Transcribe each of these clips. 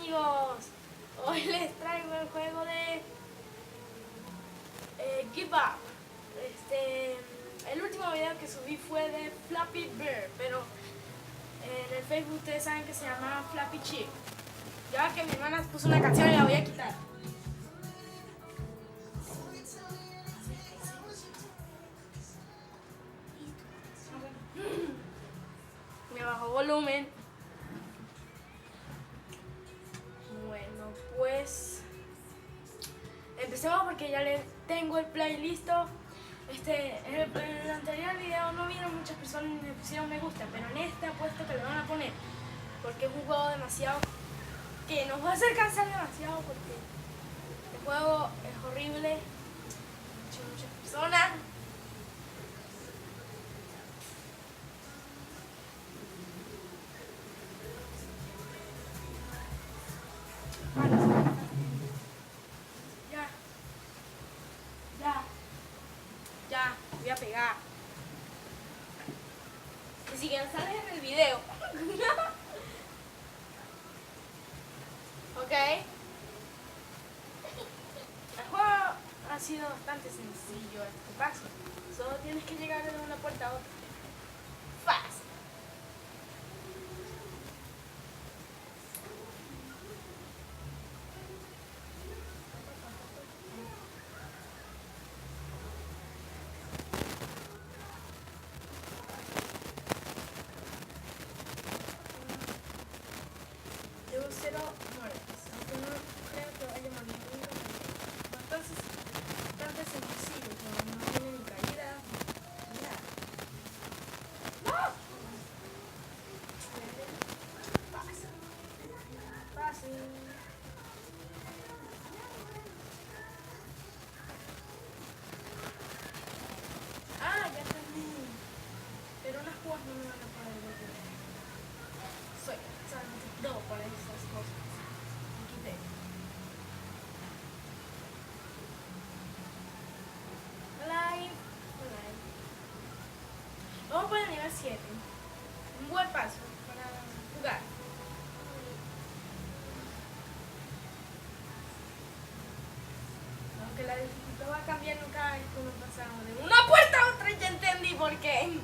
amigos, hoy les traigo el juego de Give Up. El último video que subí fue de Flapy Bear, pero en el Facebook ustedes saben que se llama Flappy Chick. Ya que mi hermana puso una canción y la voy a quitar. Me bajó volumen. Bueno, pues empecemos porque ya le tengo el playlist. En el anterior video no vieron muchas personas ni me pusieron me gusta, pero en este apuesto que le van a poner porque es un juego demasiado que nos va a hacer cansar demasiado porque el juego es horrible. Muchas personas. Ya, voy a pegar. Ni siquiera sales en el video. Ok. El juego ha sido bastante sencillo este paso. Solo tienes que llegar de una puerta a otra. Fácil. Cero mueres, aunque no creo que vaya a morir nunca. Entonces, bastante sencillo, no tiene ni caída, ni nada. ¡No! Fácil. Fácil. Ah, ya entendí. Pero unas púas no me van a poder ver. Soy no para esas cosas. Quité. Live. Vamos para el nivel 7. Un buen paso para jugar. Aunque la dificultad va cambiando cada vez que uno pasa de una puerta a otra, ya entendí por qué.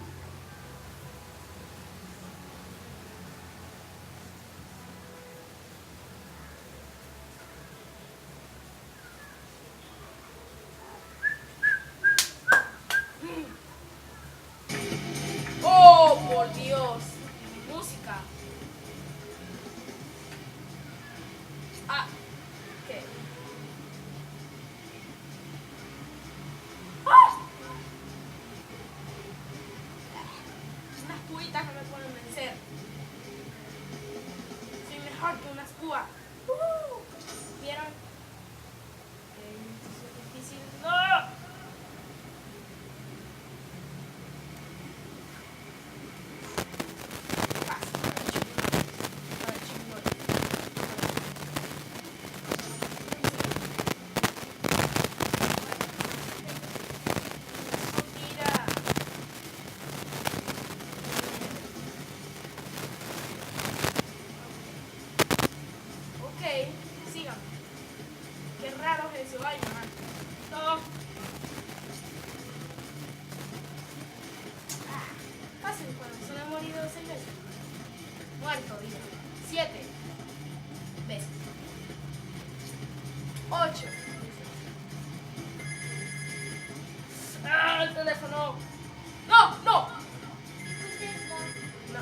¡Oh, por Dios! Música. Ah, ¿qué? ¡Ah! Unas puitas no me pueden vencer. Soy mejor que unas púas. ¿Vieron? Esto es difícil. ¡No! Síganme. Qué raro es eso. Ay, mamá. Todo. Fácil, cuando solo he morido 6 veces. Muerto, digo. 7 veces. 8. ¡Ah, el teléfono! ¡No! ¡No! No, no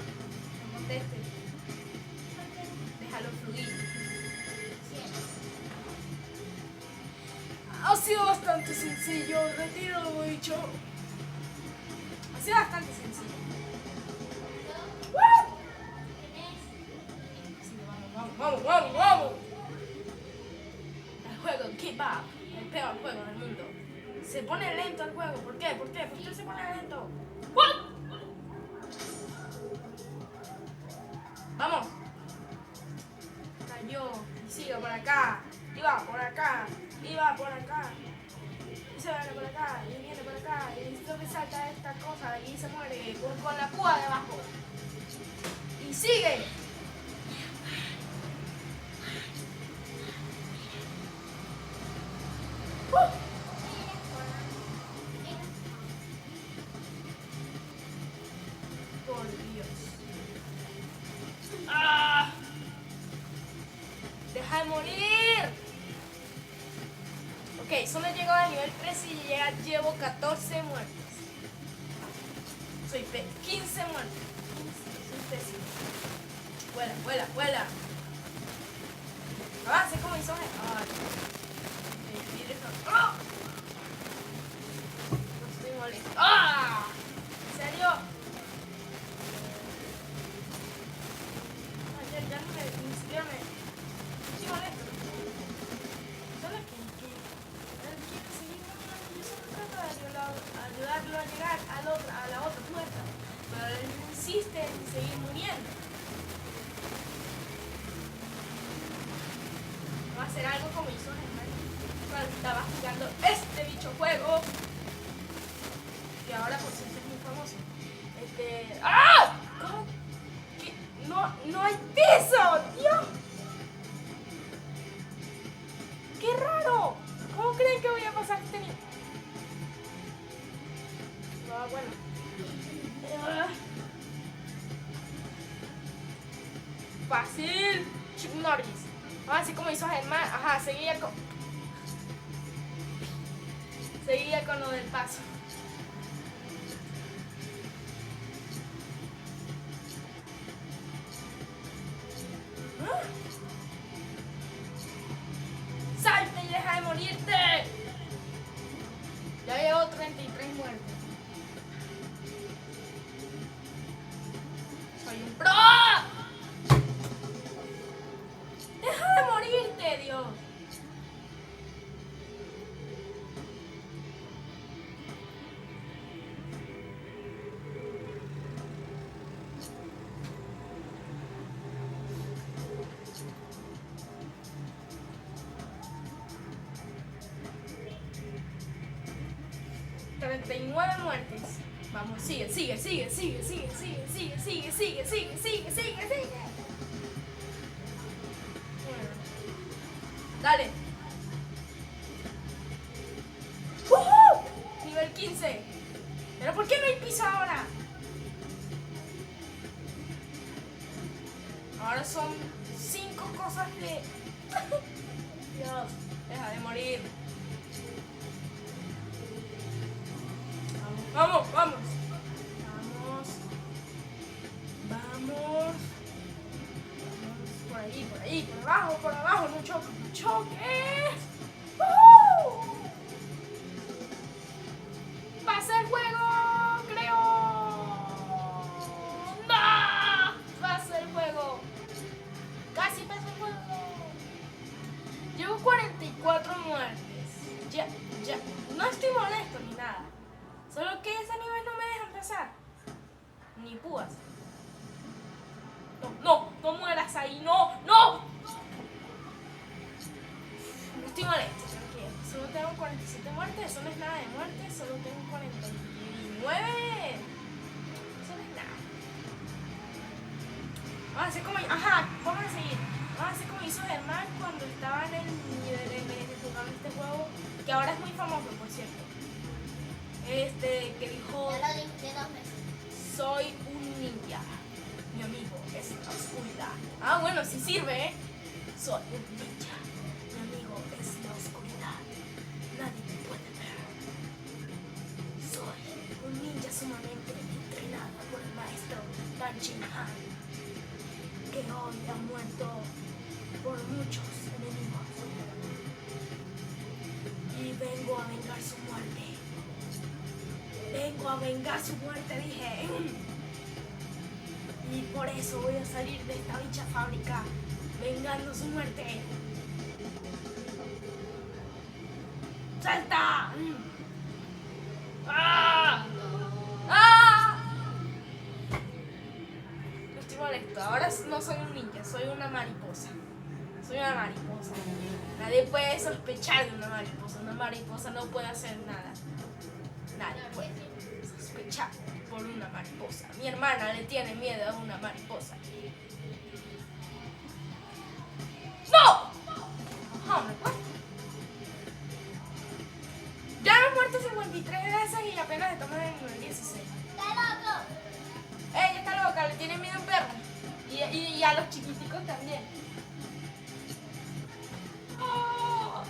conteste. Déjalo fluir. Ha sido bastante sencillo, retiro lo dicho. Ha sido bastante sencillo. Sí, vamos. El juego Give Up, el peor juego del mundo. Se pone lento el juego. ¿Por qué? ¿Por qué se pone lento? Vamos. Cayó. Y sigue por acá. Y va por acá. Y va por acá. Y se va por acá. Y viene por acá. Y esto me salta esta cosa. Y se muere con la púa de abajo. Y sigue. ya llevo 14 muertes. Soy 15 muertes. Soy pésimo. Vuela, vuela, vuela. Avance como hizo. Ay. ¡Oh! No estoy molesto. ¡Ah! ¿En serio? Ayer ya no me. Ni siquiera me. Estoy molesto. Solo que él quiere seguir caminando. Yo solo trato de ayudarlo a llegar a la otra puerta. Pero él insiste en seguir muriendo. Va a hacer algo como hizo cuando estaba jugando este bicho juego. Que ahora por cierto es muy famoso. ¡Ah! ¿Cómo? ¿Qué? No hay piso, Dios. ¡Qué raro! ¿Cómo creen que voy a pasar este nivel? No, bueno. Fácil. Chuck Norris. Así como hizo Germán. Ajá, seguía con lo del paso. ¿Ah? ¡Salte y deja de morirte! Ya llevo 33 muertes. Soy un pro. ¡Deja de morirte, Dios! Muertes. Vamos, sigue. Bueno. Dale. Nivel 15. ¿Pero por qué no hay piso ahora? Ahora son 5 cosas de... Dios, deja de morir. Vamos. Por ahí, por abajo, no choques. ¡Pasa el juego! ¡Creo! ¡No! ¡Pasa el juego! ¡Casi pasa el juego! Llevo 44 muertes. Ya. No estoy molesto ni nada. Solo que ese nivel no me dejan pasar. Ni púas. No mueras ahí, no. No estoy molesto, tranquilo. Solo tengo 47 muertes, eso no es nada de muertes, solo tengo 49. Eso no es nada. Vamos a hacer como... Ajá, vamos a seguir. Vamos a hacer como hizo Germán cuando estaba en el nivel M jugando este juego, que ahora es muy famoso, por cierto. Que dijo... Ya lo dije 2 veces. Soy un ninja. Mi amigo es la oscuridad. Ah, bueno, sí sirve, ¿eh? Soy un ninja. Mi amigo es la oscuridad. Nadie me puede ver. Soy un ninja sumamente entrenado por el maestro Tan Han, que hoy ha muerto por muchos enemigos. Y vengo a vengar su muerte. Vengo a vengar su muerte, dije. Y por eso voy a salir de esta bicha fábrica, vengando su muerte. ¡Salta! ¡Ah! ¡Ah! No estoy molesto. Ahora no soy un ninja, soy una mariposa. Soy una mariposa. Nadie puede sospechar de una mariposa. Una mariposa no puede hacer nada. Nadie puede sospechar por una mariposa. Mi hermana le tiene miedo a una mariposa. ¡No! Hombre, pues. Ya hemos muerto 53 veces y apenas estamos en el nivel 16. ¡Está loco! Ella está loca, le tiene miedo a un perro. Y a los chiquiticos también. ¡Oh!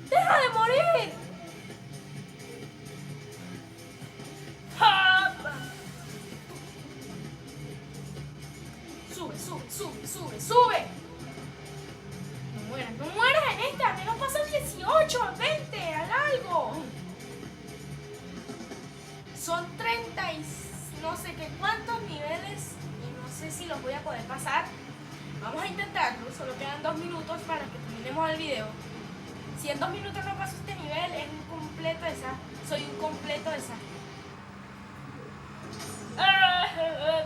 ¡Deja de morir! Sube, sube. No mueras en esta. Al menos pasa 18, 20, al algo. Son 30 y no sé qué cuántos niveles. Y no sé si los voy a poder pasar. Vamos a intentarlo. Solo quedan 2 minutos para que terminemos el video. Si en 2 minutos no paso este nivel, es un completo desastre. Soy un completo desastre.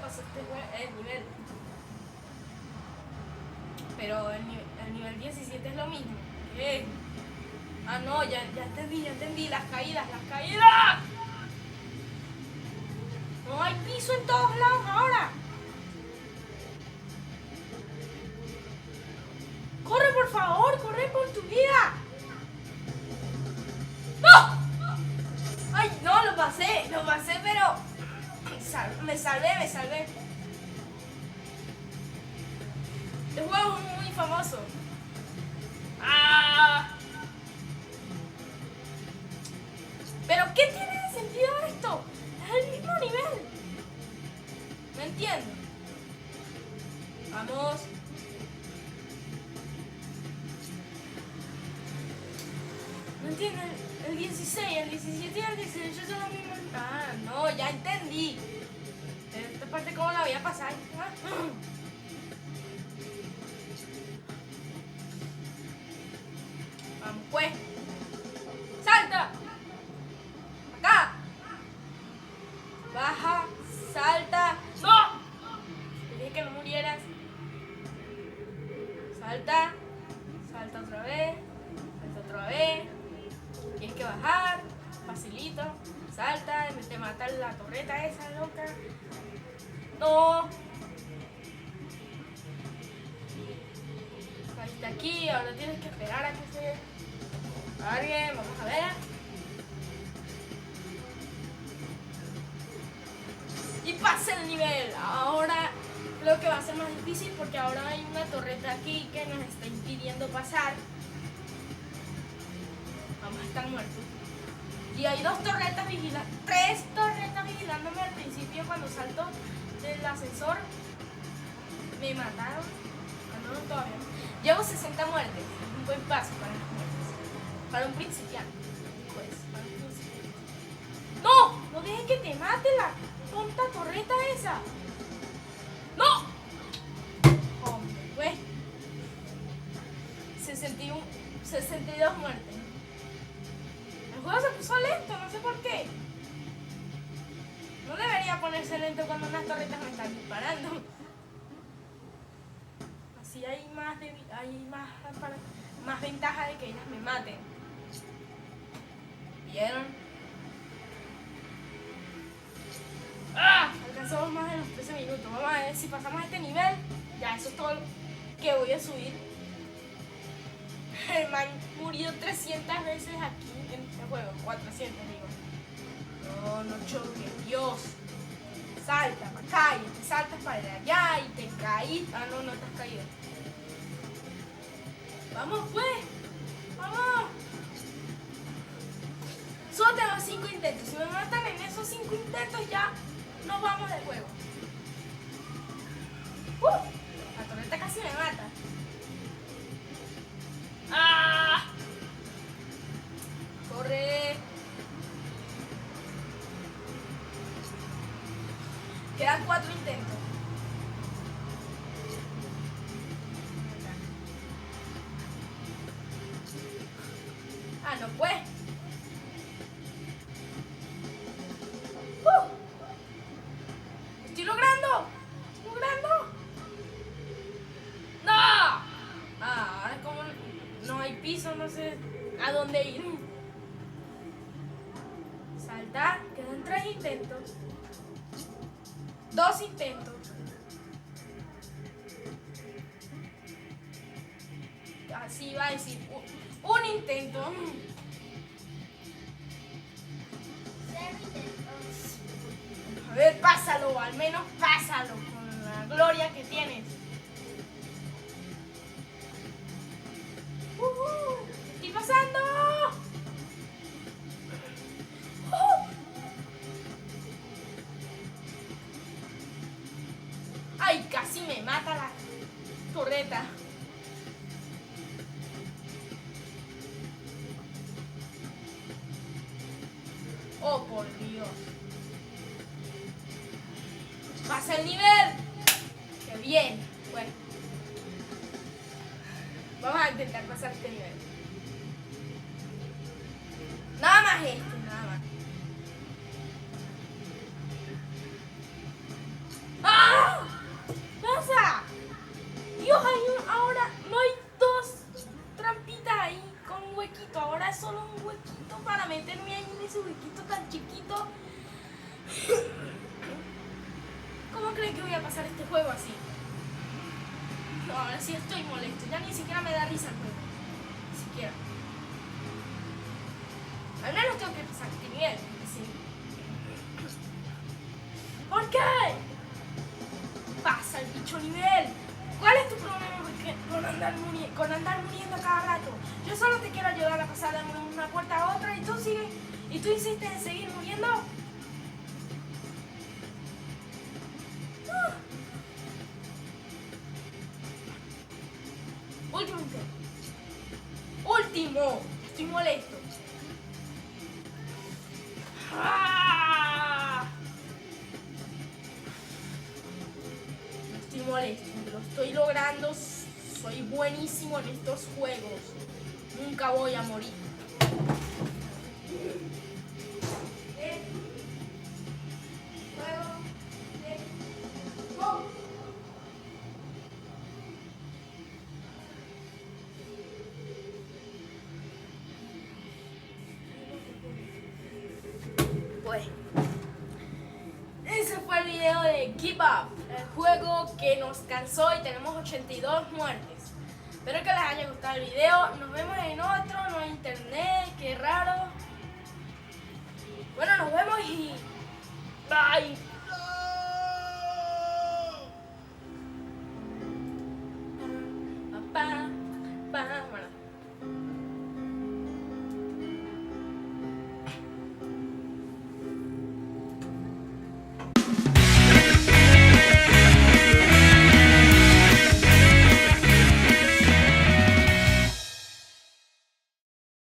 Pasó el nivel. Pero el nivel 17 es lo mismo. Ah, no, ya entendí. Las caídas. No hay piso en todos lados ahora. Corre, por favor, corre por tu vida. ¡No! Ay, no, lo pasé, pero me salvé. Este juego es muy famoso. ¿Pero qué tiene de sentido esto? Es el mismo nivel. No entiendo. Vamos. No entiendo. El 16, el 17 y el 18 son los mismos. Ah, no, ya entendí. Esta parte, ¿cómo la voy a pasar? Vamos, pues. ¡Salta! ¡Acá! Baja, salta. ¡No! Te dije que no murieras. Salta. Salta otra vez. Tienes que bajar. Facilito. Salta. Te mata la torreta esa loca. No. Saliste aquí. Ahora tienes que esperar a que se cargue. Vamos a ver. Y pase el nivel. Ahora creo que va a ser más difícil porque ahora hay una torreta aquí que nos está impidiendo pasar. Vamos a estar muertos. Y hay 2 torretas vigilando, 3 torretas vigilándome al principio cuando salto del ascensor. Me mataron. No, todavía. Llevo 60 muertes. Es un buen paso para las muertes. Para un principiante. Pues, para un principiante. ¡No! No dejen que te mate la tonta torreta esa. ¡No! Hombre, pues. 62 muertes. El juego se puso lento, no sé por qué. No debería ponerse lento cuando unas torretas me están disparando. Así hay más ventaja de que ellas me maten. ¿Vieron? Alcanzamos más de los 13 minutos. Vamos a ver si pasamos este nivel. Ya, eso es todo lo que voy a subir. El man murió 300 veces aquí en este juego. 400, digo. No choques, Dios. Salta para acá y te saltas para allá y te caí. Ah, no estás caído. Vamos, pues. Vamos. Solo tengo 5 intentos. Si me matan en esos 5 intentos, ya nos vamos del juego. La torreta casi me mata. Corre. Quedan 4 intentos. No pues. Estoy logrando. No. Ahora como no hay piso, no sé a dónde ir. Saltar. Quedan 3 intentos. 2 intentos. Así va a decir un intento. 0 intentos. A ver, pásalo, al menos pásalo con la gloria que tienes. ¡Estoy pasando! ¡Ay, casi me mata la torreta. Oh, por Dios. Pasa el nivel. ¡Qué bien! Bueno. Vamos a intentar pasar este nivel. Nada más este, nada más. ¡Ah! ¡Pasa! Dios, ahora no hay dos trampitas ahí con un huequito. Ahora es solo un huequito para meterme ahí en ese huequito tan chiquito. ¿Cómo creen que voy a pasar este juego así? No, ahora sí estoy molesto. Ya ni siquiera me da risa el juego. Ni siquiera. Al menos tengo que pasar este nivel. Sí. ¿Por qué? Pasa el bicho nivel. ¿Cuál es tu problema con andar muriendo cada rato? Yo solo te quiero ayudar a pasar de una puerta a otra y tú insistes en seguir muriendo. Último intento. Último. Estoy molesto. ¡Ah! Estoy molesto. Lo estoy logrando. Soy buenísimo en estos juegos. Nunca voy a morir. Pues ese fue el video de Give Up, el juego que nos cansó y tenemos 82 muertes. Espero que les haya gustado el video. Nos vemos en otro, no hay internet, qué raro.